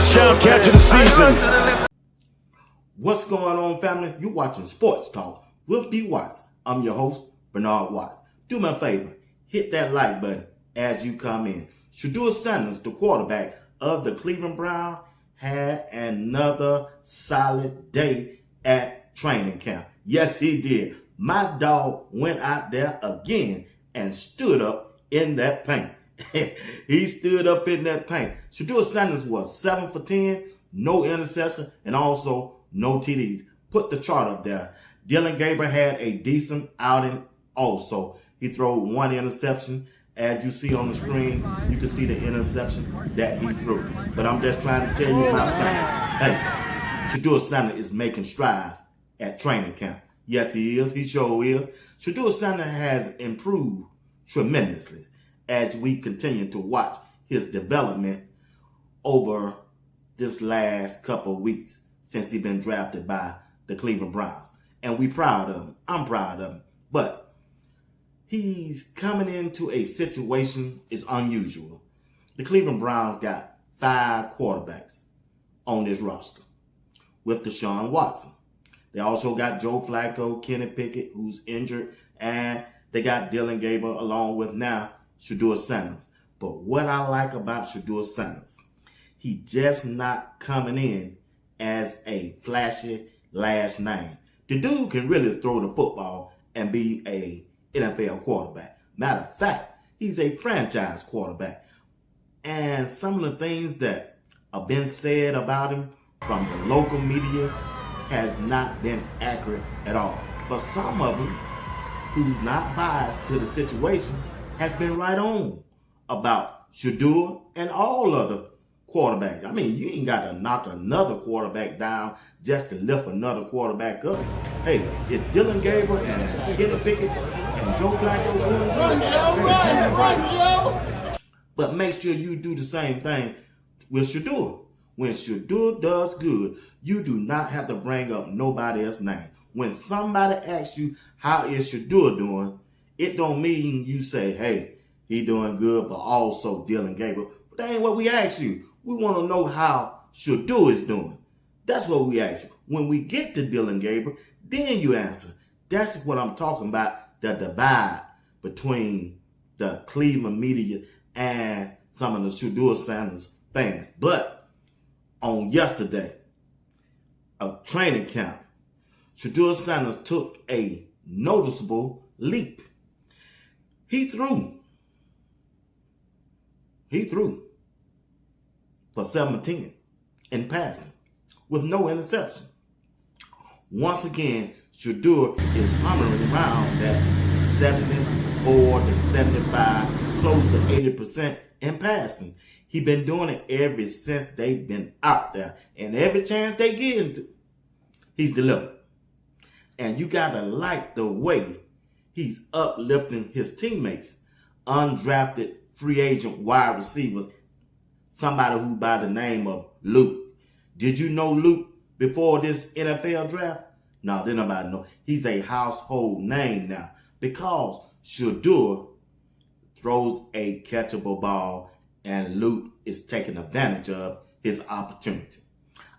touchdown catch of the season. What's going on, family? You watching Sports Talk with B. Watts. I'm your host, Bernard Watts. Do me a favor, hit that like button as you come in. Shedeur, the quarterback of the Cleveland Browns, had another solid day at training camp. Yes, he did. My dog went out there again and stood up in that paint. He stood up in that paint. Shedeur was 7 for 10, no interception, and also no TDs. Put the chart up there. Dillon Gabriel had a decent outing also. He threw one interception. As you see on the screen, you can see the interception that he threw. But I'm just trying to tell you my fact. Hey, Shedeur is making strides at training camp. Yes, he is. He sure is. Shedeur has improved tremendously as we continue to watch his development over this last couple of weeks since he's been drafted by the Cleveland Browns. And we proud of him. I'm proud of him. But he's coming into a situation is unusual. The Cleveland Browns got 5 quarterbacks on this roster with Deshaun Watson. They also got Joe Flacco, Kenny Pickett, who's injured, and they got Dillon Gabriel along with now Shedeur. But what I like about Shedeur, he just not coming in as a flashy last name. The dude can really throw the football and be a NFL quarterback. Matter of fact, he's a franchise quarterback. And some of the things that have been said about him from the local media has not been accurate at all. But some of them, who's not biased to the situation, has been right on about Shedeur and all other quarterbacks. I mean, you ain't got to knock another quarterback down just to lift another quarterback up. Hey, if Dillon Gabriel and Kenny Pickett and Joe Flacco doing good, but make sure you do the same thing with Shedeur. When Shedeur does good, you do not have to bring up nobody else's name. When somebody asks you, how is Shedeur doing, it don't mean you say, hey, he doing good, but also Dillon Gabriel. But that ain't what we ask you. We want to know how Shedeur is doing. That's what we ask you. When we get to Dillon Gabriel, then you answer. That's what I'm talking about, the divide between the Cleveland media and some of the Shedeur fans. But on yesterday, a training camp, Shedeur took a noticeable leap. He threw for 17 in passing with no interception. Once again, Shedeur is hovering around that 74 to 75, close to 80% in passing. He's been doing it ever since they've been out there. And every chance they get into, he's delivered. And you got to like the way he's uplifting his teammates. Undrafted free agent wide receivers. Somebody who by the name of Luke. Did you know Luke before this NFL draft? No, didn't nobody know. He's a household name now because Shedeur throws a catchable ball and Luke is taking advantage of his opportunity.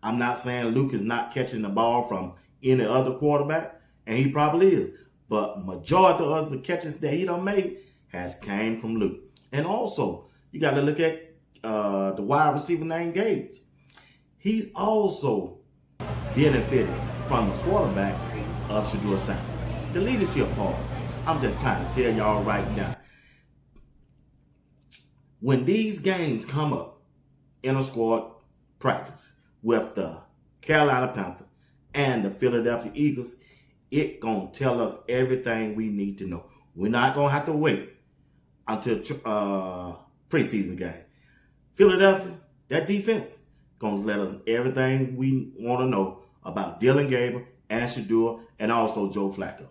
I'm not saying Luke is not catching the ball from any other quarterback, and he probably is. But majority of the catches that he done made has came from Luke. And also, you got to look at the wide receiver named Gage. He's also benefited from the quarterback of Shedeur. The leadership part, I'm just trying to tell y'all right now. When these games come up, inter-squad practice with the Carolina Panthers and the Philadelphia Eagles, it gonna tell us everything we need to know. We're not gonna have to wait until preseason game. Philadelphia, that defense, gonna let us everything we want to know about Dillon Gabriel and Shedeur and also Joe Flacco.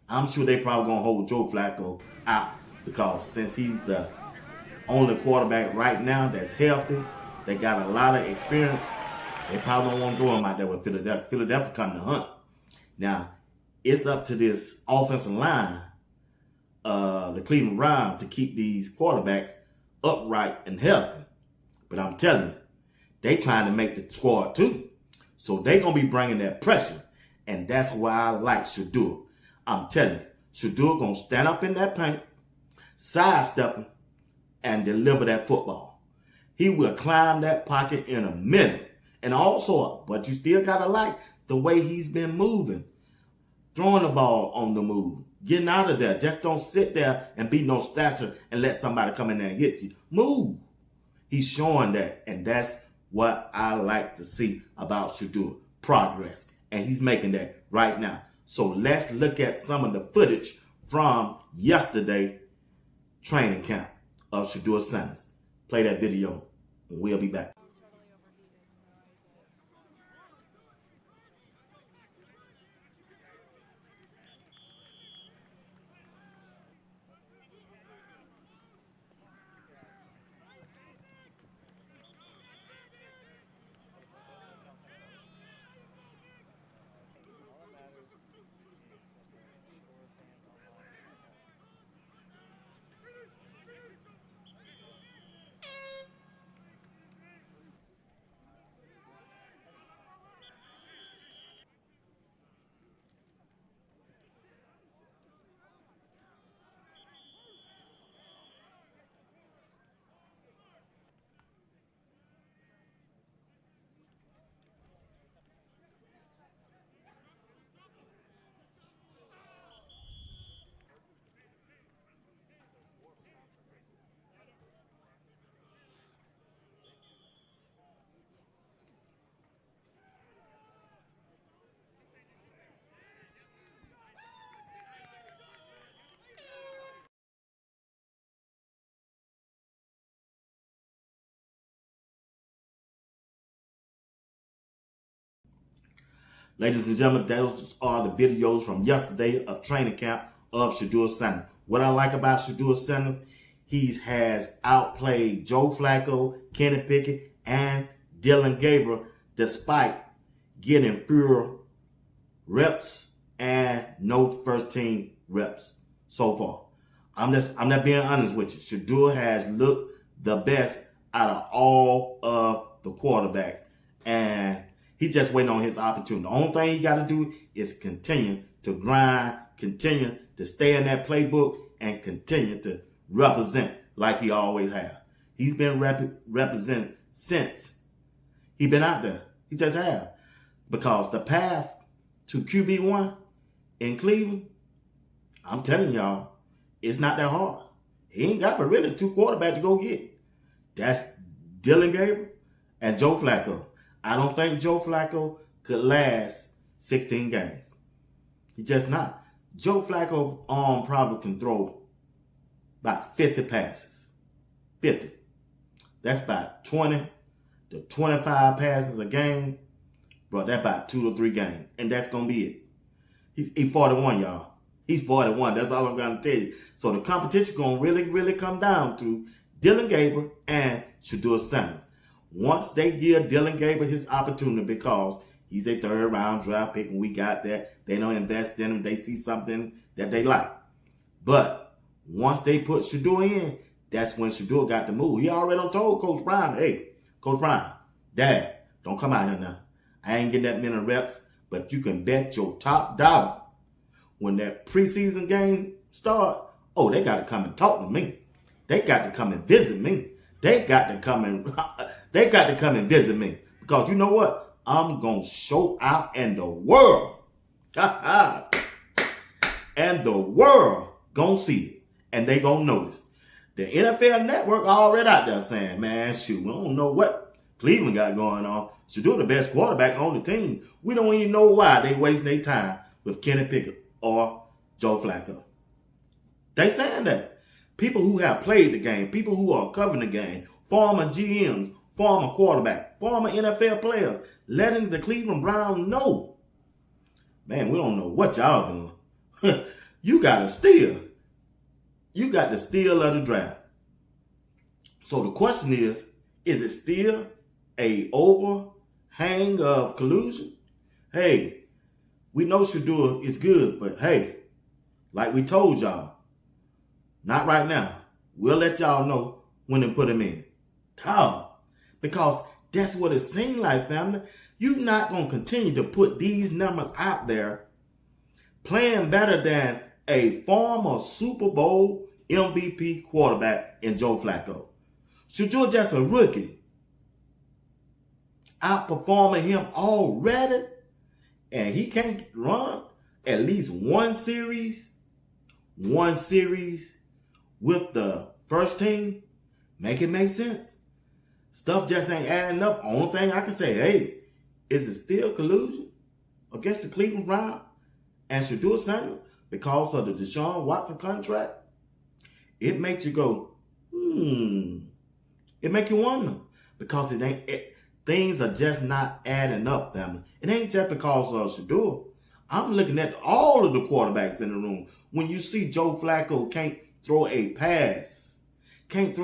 I'm sure they probably gonna hold Joe Flacco out because since he's the only quarterback right now that's healthy, they got a lot of experience, they probably don't want to throw him out there with Philadelphia. Philadelphia come to hunt. Now, it's up to this offensive line, the Cleveland Browns, to keep these quarterbacks upright and healthy. But I'm telling you, they trying to make the squad too. So they going to be bringing that pressure. And that's why I like Shedeur. I'm telling you, Shedeur going to stand up in that paint, sidestep him, and deliver that football. He will climb that pocket in a minute. And also, but you still got to like the way he's been moving. Throwing the ball on the move. Getting out of there. Just don't sit there and be no stature and let somebody come in there and hit you. Move. He's showing that. And that's what I like to see about Shedeur. Progress. And he's making that right now. So let's look at some of the footage from yesterday training camp of Shedeur STUNS. Play that video and we'll be back. Ladies and gentlemen, those are the videos from yesterday of training camp of Shedeur STUNS. What I like about Shedeur STUNS, he has outplayed Joe Flacco, Kenny Pickett, and Dylan Gabriel despite getting fewer reps and no first team reps so far. I'm not being honest with you. Shedeur has looked the best out of all of the quarterbacks, and he's just waiting on his opportunity. The only thing he got to do is continue to grind, continue to stay in that playbook, and continue to represent like he always has. He's been representing since he's been out there. He just has. Because the path to QB1 in Cleveland, I'm telling y'all, it's not that hard. He ain't got but really two quarterbacks to go get. That's Dylan Gabriel and Joe Flacco. I don't think Joe Flacco could last 16 games. He's just not. Joe Flacco probably can throw about 50 passes. 50. That's about 20 to 25 passes a game. Bro, that's about 2 to 3 games. And that's going to be it. He's 41, y'all. He's 41. That's all I'm going to tell you. So the competition going to really come down to Dylan Gabriel and Shedeur STUNS. Once they give Dylan Gabriel his opportunity, because he's a third-round draft pick and we got that, they don't invest in him. They see something that they like. But once they put Shedeur in, that's when Shedeur got to move. He already told Coach Brian, hey, Coach Brian, Dad, don't come out here now. I ain't getting that many reps, but you can bet your top dollar when that preseason game start, oh, they got to come and talk to me. They got to come and visit me. They got to come and visit me. Because you know what? I'm going to show out in the world. And the world going to see it. And they going to notice. The NFL Network already out there saying, man, shoot, we don't know what Cleveland got going on. Shedeur the best quarterback on the team. We don't even know why they wasting their time with Kenny Pickett or Joe Flacco. They saying that. People who have played the game, people who are covering the game, former GMs, former quarterback, former NFL players, letting the Cleveland Browns know, man, we don't know what y'all doing. You got to steal. You got the steal of the draft. So the question is it still a overhang of collusion? Hey, we know Shedeur is good, but hey, like we told y'all, not right now. We'll let y'all know when to put him in. How? Because That's what it seemed like, family. You're not going to continue to put these numbers out there playing better than a former Super Bowl MVP quarterback in Joe Flacco. Shedeur just a rookie, outperforming him already, and he can't run at least one series with the first team. Make it make sense. Stuff just ain't adding up. Only thing I can say, hey, is it still collusion against the Cleveland Browns and Shedeur Sanders because of the Deshaun Watson contract? It makes you go, It make you wonder, because things are just not adding up, family. It ain't just because of Shedeur. I'm looking at all of the quarterbacks in the room. When you see Joe Flacco can't throw a pass, can't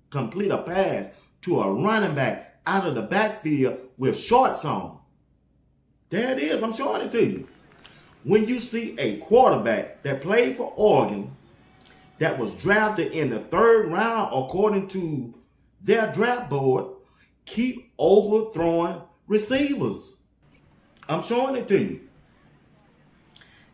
complete a pass to a running back out of the backfield with shorts on. There it is. I'm showing it to you. When you see a quarterback that played for Oregon, that was drafted in the 3rd round according to their draft board, keep overthrowing receivers. I'm showing it to you.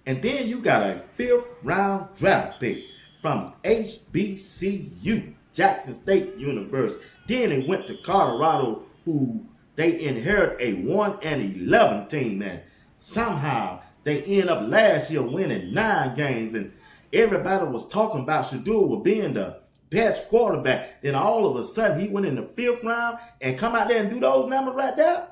And then you got a 5th round draft pick from HBCU, Jackson State University. Then it went to Colorado, who they inherit a 1-11 team, man. Somehow they end up last year winning 9 games, and everybody was talking about Shedeur being the best quarterback. Then all of a sudden he went in the 5th round and come out there and do those numbers right there.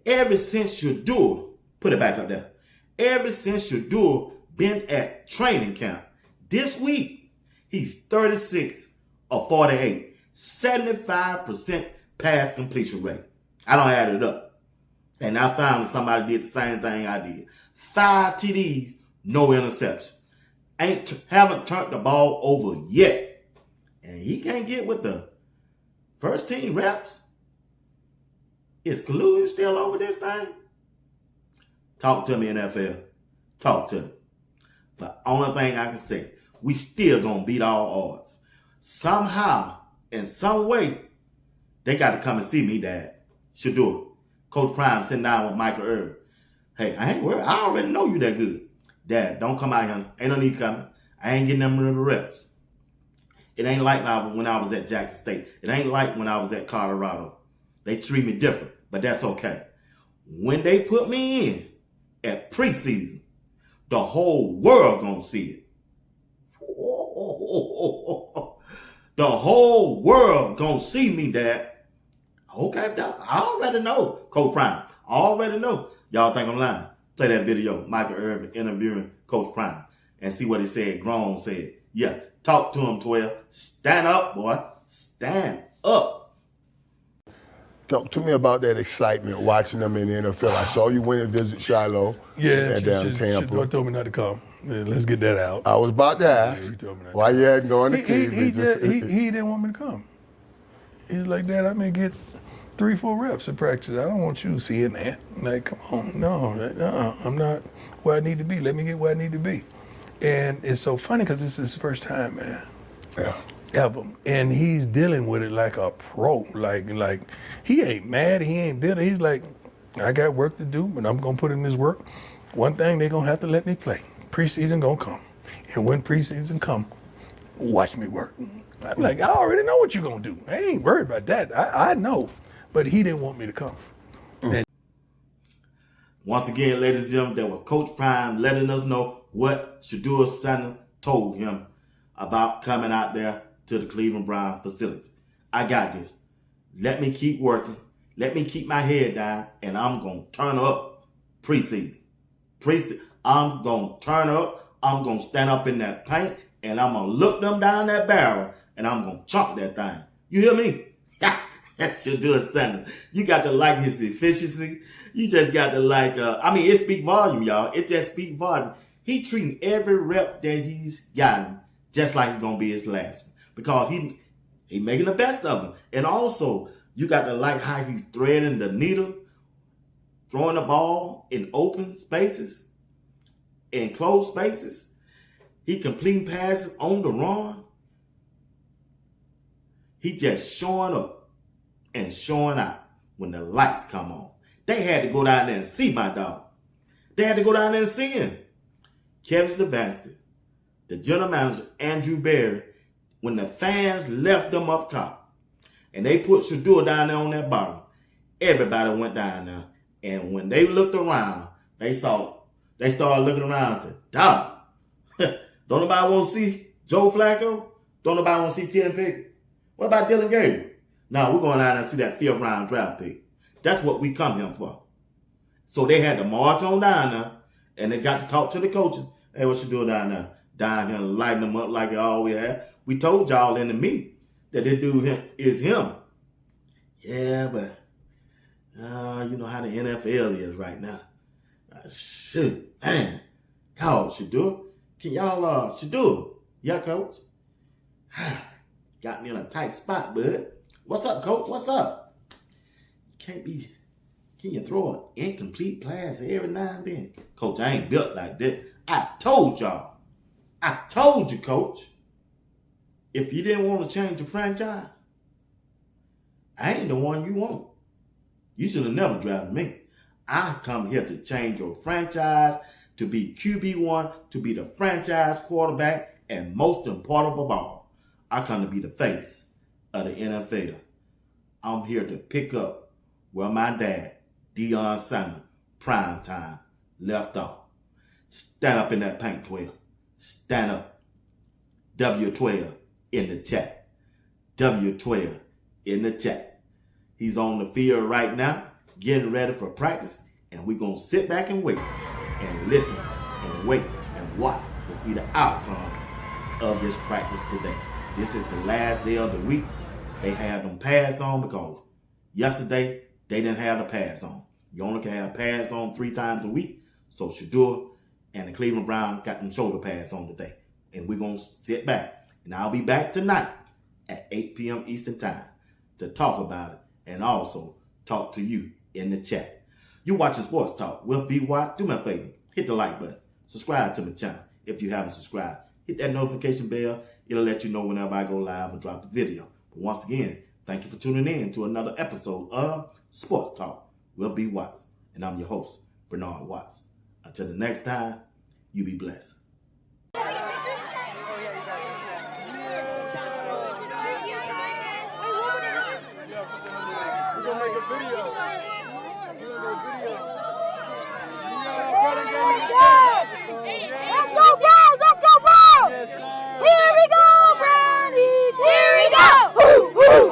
Ever since Shedeur, put it back up there. Ever since Shedeur been at training camp, this week he's 36 of 48, 75% pass completion rate. I don't add it up. And I found somebody did the same thing I did. 5 TDs, no interception. Haven't turned the ball over yet. And he can't get with the first team reps. Is collusion still over this thing? Talk to me, NFL. Talk to me. But only thing I can say, we still gonna beat all odds. Somehow, in some way, they got to come and see me, Dad. Shedeur. Coach Prime sitting down with Michael Irvin. Hey, I ain't worried. I already know you that good. Dad, don't come out here. Ain't no need coming. I ain't getting them the reps. It ain't like when I was at Jackson State. It ain't like when I was at Colorado. They treat me different, but that's okay. When they put me in at preseason, the whole world gonna see it. The whole world gonna see me, Dad. Okay, Doc. I already know, Coach Prime. I already know. Y'all think I'm lying? Play that video, Michael Irvin interviewing Coach Prime, and see what he said. Grown said, yeah, talk to him, 12. Stand up, boy. Stand up. Talk to me about that excitement watching them in the NFL. I saw you went and visit Shiloh. Yeah, down Tampa. Shedeur told me not to come. Yeah, let's get that out. I was about to ask he told me not why you hadn't gone to he Cleveland. he didn't want me to come. He's like, Dad, I may get 3-4 reps in practice. I don't want you seeing that. Like, come on, no, I'm not where I need to be. Let me get where I need to be. And it's so funny because this is his first time, man. Yeah. Ever. And he's dealing with it like a pro. Like he ain't mad, he ain't bitter. He's like, I got work to do, but I'm gonna put in this work. One thing, they're gonna have to let me play. Preseason gonna come. And when preseason come, watch me work. I'm like, I already know what you're gonna do. I ain't worried about that. I know. But he didn't want me to come. And once again, ladies and gentlemen, that was Coach Prime letting us know what Shedeur Sanders told him about coming out there to the Cleveland Browns facility. I got this. Let me keep working. Let me keep my head down, and I'm going to turn up preseason. I'm going to turn up. I'm going to stand up in that paint, and I'm going to look them down that barrel, and I'm going to chunk that thing. You hear me? That's Shedeur Sanders. You got to like his efficiency. You just got to like, it speak volume, y'all. It just speak volume. He treating every rep that he's gotten just like it's going to be his last one, because he making the best of them. And also, you got to like how he's threading the needle, throwing the ball in open spaces, in closed spaces. He completing passes on the run. He just showing up. and showing out when the lights come on. They had to go down there and see my dog. They had to go down there and see him. Kevin Stefanski, the general manager, Andrew Berry, when the fans left them up top and they put Shedeur down there on that bottom, everybody went down there. And when they looked around, they started looking around and said, dog, don't nobody want to see Joe Flacco? Don't nobody want to see Kenny Pickett? What about Dylan Gabriel? No, we're going down there and see that 5th round draft pick. That's what we come here for. So they had to march on down there, and they got to talk to the coaches. Hey, what you doing down there? Down here and lighting them up like they always have. We told y'all in the meeting that this dude is him. Yeah, but you know how the NFL is right now. Shoot, man. Dog, Shedeur. Can y'all, Shedeur? Yeah, coach? Got me in a tight spot, bud. What's up, coach? What's up? Can you throw an incomplete pass every now and then? Coach, I ain't built like that. I told y'all. I told you, coach. If you didn't want to change the franchise, I ain't the one you want. You should have never drafted me. I come here to change your franchise, to be QB1, to be the franchise quarterback, and most important of all, I come to be the face of the NFL. I'm here to pick up where my dad, Deion Sanders, prime time, left off. Stand up in that paint, 12. Stand up. W12 in the chat. W12 in the chat. He's on the field right now, getting ready for practice, and we're going to sit back and wait and listen and wait and watch to see the outcome of this practice today. This is the last day of the week. They had them pads on because yesterday they didn't have the pads on. You only can have pads on 3 times a week. So Shedeur and the Cleveland Browns got them shoulder pads on today. And we're going to sit back. And I'll be back tonight at 8 p.m. Eastern Time to talk about it and also talk to you in the chat. You watching Sports Talk with B. Watts. Do me a favor. Hit the like button. Subscribe to my channel if you haven't subscribed. Hit that notification bell. It'll let you know whenever I go live or drop the video. But once again, thank you for tuning in to another episode of Sports Talk with B. Watts. And I'm your host, Bernard Watts. Until the next time, you be blessed. Let's go, Browns! Let's go, Browns! Here we go, Brownies! Here we go!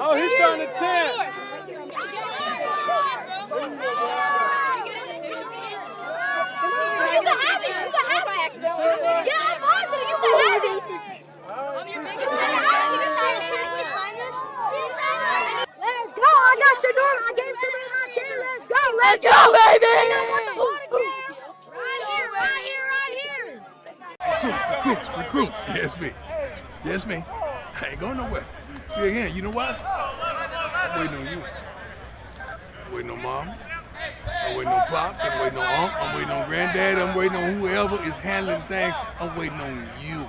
Oh, he's starting to 10. You can have it! You can have it! Yeah, I'm positive you can have it! I'm your biggest fan. Can we sign this? Let's go! I got Shedeur. I gave Shedeur my chair. Let's go! Let's go, baby! Recruits. Yes, me. I ain't going nowhere. Still here. You know what? I'm waiting on you. I'm waiting on mom. I'm waiting on pops. I'm waiting on uncle. I'm waiting on granddad. I'm waiting on whoever is handling things. I'm waiting on you.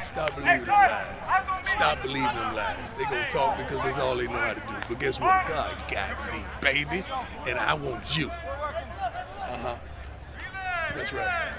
Stop believing them lies. Stop believing them lies. They gonna talk because that's all they know how to do. But guess what? God got me, baby, and I want you. That's right.